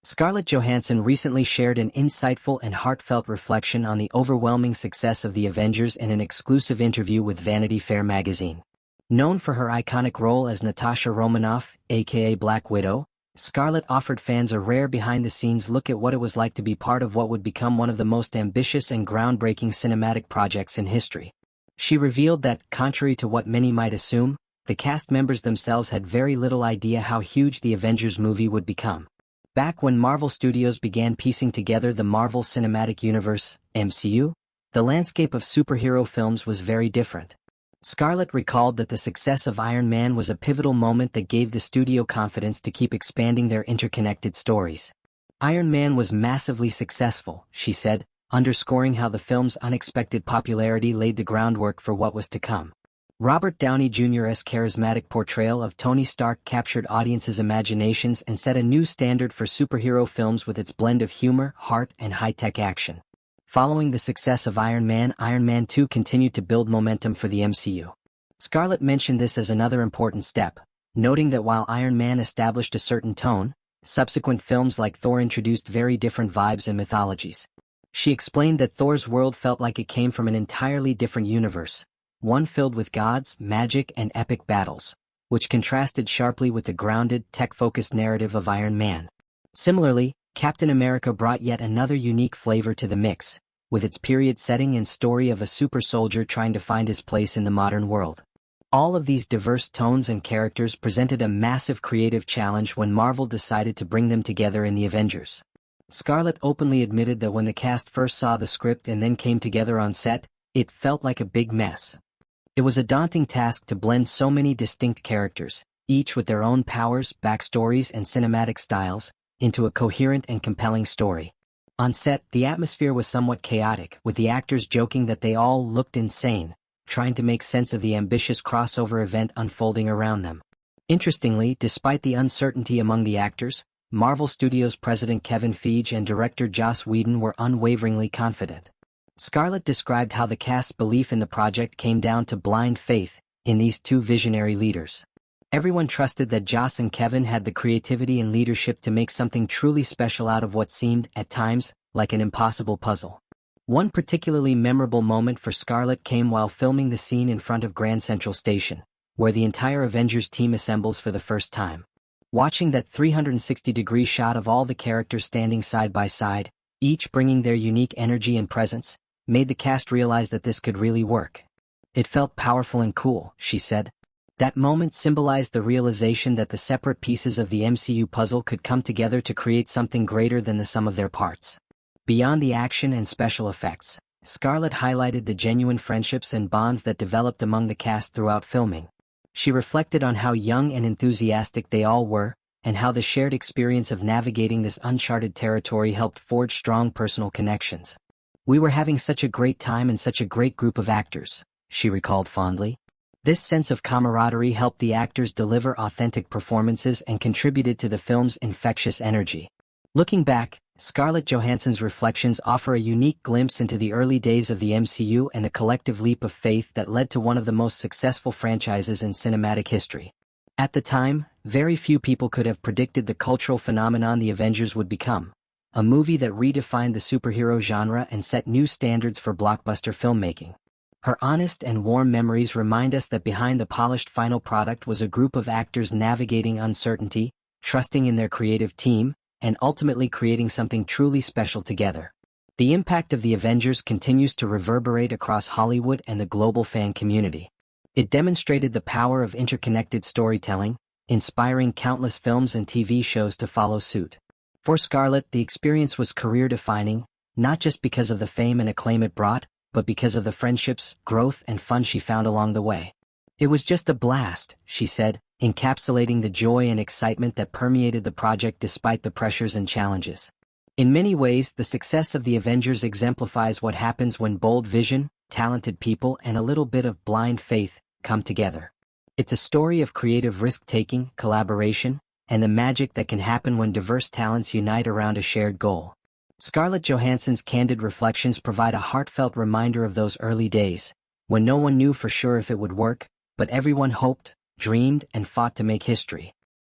Scarlett Johansson recently shared an insightful and heartfelt reflection on the overwhelming success of the Avengers in an exclusive interview with Vanity Fair magazine. Known for her iconic role as Natasha Romanoff, aka Black Widow, Scarlett offered fans a rare behind-the-scenes look at what it was like to be part of what would become one of the most ambitious and groundbreaking cinematic projects in history. She revealed that, contrary to what many might assume, the cast members themselves had very little idea how huge the Avengers movie would become. Back when Marvel Studios began piecing together the Marvel Cinematic Universe, MCU, the landscape of superhero films was very different. Scarlett recalled that the success of Iron Man was a pivotal moment that gave the studio confidence to keep expanding their interconnected stories. Iron Man was massively successful, she said, underscoring how the film's unexpected popularity laid the groundwork for what was to come. Robert Downey Jr.'s charismatic portrayal of Tony Stark captured audiences' imaginations and set a new standard for superhero films with its blend of humor, heart, and high-tech action. Following the success of Iron Man 2 continued to build momentum for the MCU. Scarlett mentioned this as another important step, noting that while Iron Man established a certain tone, subsequent films like Thor introduced very different vibes and mythologies. She explained that Thor's world felt like it came from an entirely different universe, one filled with gods, magic, and epic battles, which contrasted sharply with the grounded, tech-focused narrative of Iron Man. Similarly, Captain America brought yet another unique flavor to the mix, with its period setting and story of a super soldier trying to find his place in the modern world. All of these diverse tones and characters presented a massive creative challenge when Marvel decided to bring them together in the Avengers. Scarlett openly admitted that when the cast first saw the script and then came together on set, it felt like a big mess. It was a daunting task to blend so many distinct characters, each with their own powers, backstories, and cinematic styles, into a coherent and compelling story. On set, the atmosphere was somewhat chaotic, with the actors joking that they all looked insane, trying to make sense of the ambitious crossover event unfolding around them. Interestingly, despite the uncertainty among the actors, Marvel Studios president Kevin Feige and director Joss Whedon were unwaveringly confident. Scarlett described how the cast's belief in the project came down to blind faith in these two visionary leaders. Everyone trusted that Joss and Kevin had the creativity and leadership to make something truly special out of what seemed, at times, like an impossible puzzle. One particularly memorable moment for Scarlett came while filming the scene in front of Grand Central Station, where the entire Avengers team assembles for the first time. Watching that 360-degree shot of all the characters standing side by side, each bringing their unique energy and presence, made the cast realize that this could really work. It felt powerful and cool, she said. That moment symbolized the realization that the separate pieces of the MCU puzzle could come together to create something greater than the sum of their parts. Beyond the action and special effects, Scarlett highlighted the genuine friendships and bonds that developed among the cast throughout filming. She reflected on how young and enthusiastic they all were, and how the shared experience of navigating this uncharted territory helped forge strong personal connections. "We were having such a great time and such a great group of actors," she recalled fondly. This sense of camaraderie helped the actors deliver authentic performances and contributed to the film's infectious energy. Looking back, Scarlett Johansson's reflections offer a unique glimpse into the early days of the MCU and the collective leap of faith that led to one of the most successful franchises in cinematic history. At the time, very few people could have predicted the cultural phenomenon the Avengers would become, a movie that redefined the superhero genre and set new standards for blockbuster filmmaking. Her honest and warm memories remind us that behind the polished final product was a group of actors navigating uncertainty, trusting in their creative team, and ultimately creating something truly special together. The impact of the Avengers continues to reverberate across Hollywood and the global fan community. It demonstrated the power of interconnected storytelling, inspiring countless films and TV shows to follow suit. For Scarlett, the experience was career-defining, not just because of the fame and acclaim it brought, but because of the friendships, growth, and fun she found along the way. "It was just a blast," she said, encapsulating the joy and excitement that permeated the project despite the pressures and challenges. In many ways, the success of the Avengers exemplifies what happens when bold vision, talented people, and a little bit of blind faith come together. It's a story of creative risk-taking, collaboration, and the magic that can happen when diverse talents unite around a shared goal. Scarlett Johansson's candid reflections provide a heartfelt reminder of those early days, when no one knew for sure if it would work, but everyone hoped, dreamed, and fought to make history.